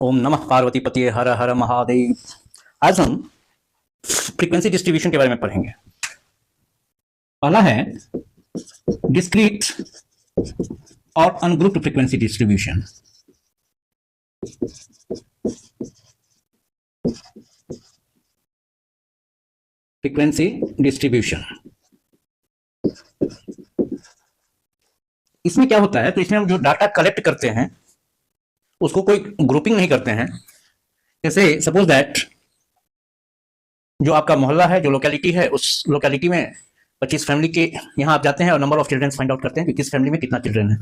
ओम नमः पार्वती पति हर हर महादेव। आज हम फ्रीक्वेंसी डिस्ट्रीब्यूशन के बारे में पढ़ेंगे। पहला है डिस्क्रीट और ungrouped frequency distribution. Frequency distribution इसमें क्या होता है, तो इसमें हम जो डाटा कलेक्ट करते हैं उसको कोई ग्रुपिंग नहीं करते हैं। जैसे सपोज दैट जो आपका मोहल्ला है, जो लोकेलिटी है, उस लोकेलिटी में 25 फैमिली के यहाँ आप जाते हैं और number of children find out करते हैं कि किस फैमिली में कितना चिल्ड्रन है।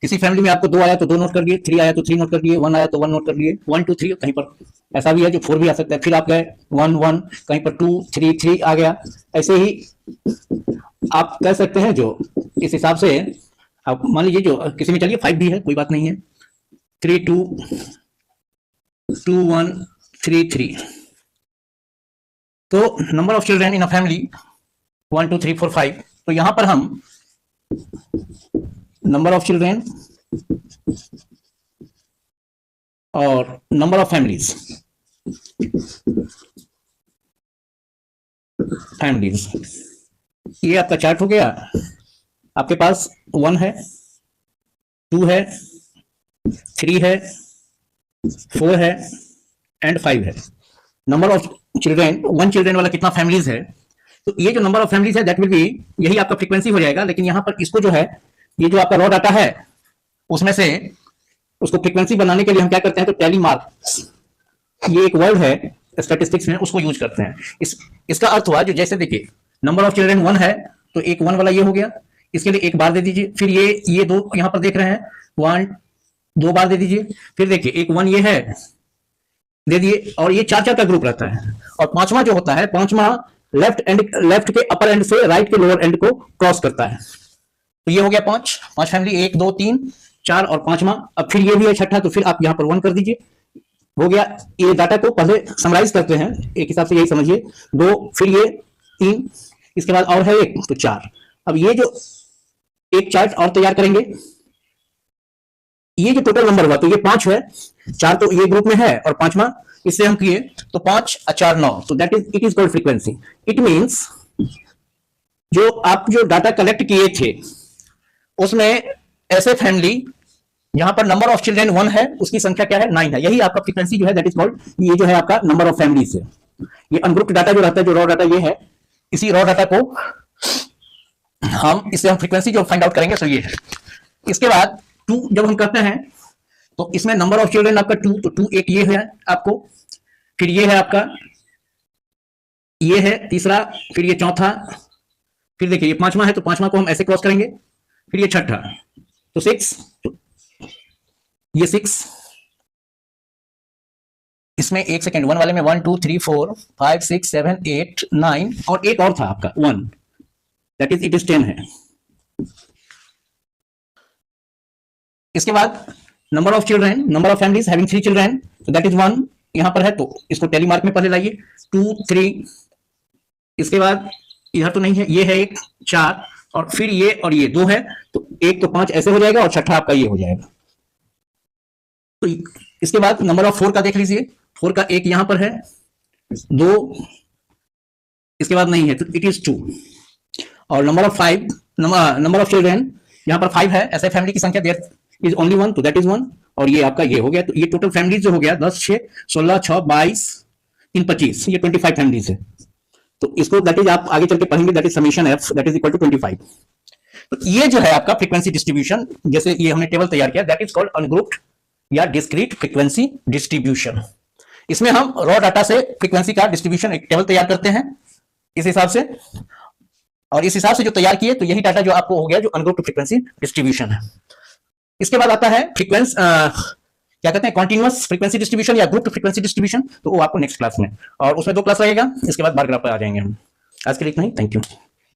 किसी फैमिली में आपको 2 आया तो 2 नोट कर लिए, 3 आया तो 3 नोट कर लिए, 1 आया तो 1 नोट कर लिए, 1 2 3। कहीं पर ऐसा भी है जो 4 भी आ सकता है। फिर आप गए 1 1, कहीं पर 2 3 3 आ गया। ऐसे ही आप कह सकते हैं। जो इस हिसाब से आप मान लीजिए जो किसी में चलिए 5 भी है, कोई बात नहीं है। 3 2 2 1 3 3। तो number of children in a family 1 2 3 4 5। तो यहां पर हम नंबर ऑफ चिल्ड्रन और नंबर ऑफ फैमिलीज ये आपका चार्ट हो गया। आपके पास 1 है, 2 है, 3 है, 4 है एंड 5 है। नंबर ऑफ चिल्ड्रन, 1 चिल्ड्रन वाला कितना फैमिलीज है, तो ये जो नंबर ऑफ फैमिलीज है दैट विल बी, यही आपका फ्रीक्वेंसी हो जाएगा। लेकिन यहां पर इसको जो है, ये जो आपका रॉ डाटा है उसमें से उसको फ्रीक्वेंसी बनाने के लिए हम क्या करते हैं, तो टैली मार्क्स, ये एक वर्ड है स्टैटिस्टिक्स में, उसको यूज करते हैं। इसका अर्थ हुआ जो, जैसे देखिए नंबर ऑफ चिल्ड्रन 1 है तो एक 1 वाला ये हो गया, इसके लिए 1 बार दे दीजिए। फिर ये 2 यहां पर देख रहे हैं, 1 2 बार दे दीजिए। फिर देखिए एक 1 ये है, दे दिए। और ये 4 4 का ग्रुप रहता है। और 5वां जो होता है, 5वां लेफ्ट के अपर एंड से राइट के लोअर एंड को क्रॉस करता है। तो ये हो गया 5 फैमिली, 1 2 3 4 और 5वां। अब फिर ये भी है 6ठा, तो फिर आप यहां पर 1 कर दीजिए, हो गया। ये डाटा को पहले समराइज करते हैं एक हिसाब से, यही समझिए 2, फिर ये 3, इसके बाद और है 1 तो 4। अब ये जो एक चार्ट और तैयार करेंगे, ये जो टोटल नंबर हुआ तो ये 5 है, 4 तो ये ग्रुप में है और 5वां इससे हम किए तो 5 4 9। तो that is, it is called frequency. It means जो आप जो डाटा कलेक्ट किए थे उसमें ऐसे फैमिली यहां पर नंबर ऑफ चिल्ड्रन 1 है, उसकी संख्या क्या है, 9 है। यही आपका फ्रीक्वेंसी जो है दैट इज कॉल्ड, ये जो है आपका नंबर ऑफ फैमिलीज है। ये अनग्रुप्ड डाटा जो रहता है, जो रॉ डाटा ये है, इसी रॉ डाटा को इससे हम फ्रीक्वेंसी जो फाइंड आउट करेंगे तो ये है। इसके बाद 2 जब हम करते हैं तो इसमें नंबर ऑफ चिल्ड्रन आपका 2, तो 2 एक ये है आपको, फिर ये है आपका, ये है तीसरा, फिर ये चौथा, फिर देखिए ये 5वां है तो 5वां को हम ऐसे क्रॉस करेंगे, फिर ये 6ठा तो 6, तो ये 6, इसमें 1 सेकेंड 1 वाले में 1 2 3 4 5 6 7 8 9 और एक और था आपका 1, दैट इज, इट इज 10 है। इसके बाद number of children, number of families having 3 children, तो दैट इज 1 यहां पर है, तो इसको टैली मार्क में पहले लाइए 2 3। इसके बाद इधर तो नहीं है, ये है 1 4 और फिर ये और ये 2 है, तो 1 तो 5 ऐसे हो जाएगा और 6ठा आपका ये हो जाएगा। तो इसके बाद नंबर ऑफ 4 का देख लीजिए, 4 का 1 यहां पर है, 2 इसके बाद नहीं है तो इट इज 2। और number of 5, number of children यहां पर 5 है, ऐसे फैमिली की संख्या देयर इज ओनली 1, तो दैट इज 1। और ये आपका ये हो गया, तो ये टोटल फैमिलीज जो हो गया 10 6 16 6 22 3 25, ये 25 फैमिलीज है। तो इसको दैट इज आप आगे चल के पढ़ेंगे, that is summation F that is equal to 25। तो ये जो है आपका फ्रीक्वेंसी डिस्ट्रीब्यूशन, जैसे ये हमने टेबल तैयार किया, दैट इज कॉल्ड अनग्रुप्ड या डिस्क्रीट फ्रीक्वेंसी डिस्ट्रीब्यूशन। इसमें हम रॉ डाटा से फ्रीक्वेंसी का डिस्ट्रीब्यूशन एक टेबल तैयार करते हैं इस हिसाब से, और इस हिसाब से जो तैयार किए तो यही डाटा जो आपको हो गया जो अनग्रुप्ड फ्रीक्वेंसी डिस्ट्रीब्यूशन है। इसके बाद आता है क्या कहते हैं, कॉन्टिन्यूअस फ्रीक्वेंसी डिस्ट्रीब्यूशन या ग्रुप्ड फ्रीक्वेंसी डिस्ट्रीब्यूशन, तो वो आपको नेक्स्ट क्लास में, और उसमें 2 क्लास रहेगा। इसके बाद बार ग्राफ पर आ जाएंगे हम। आज के लिए इतना ही, थैंक यू।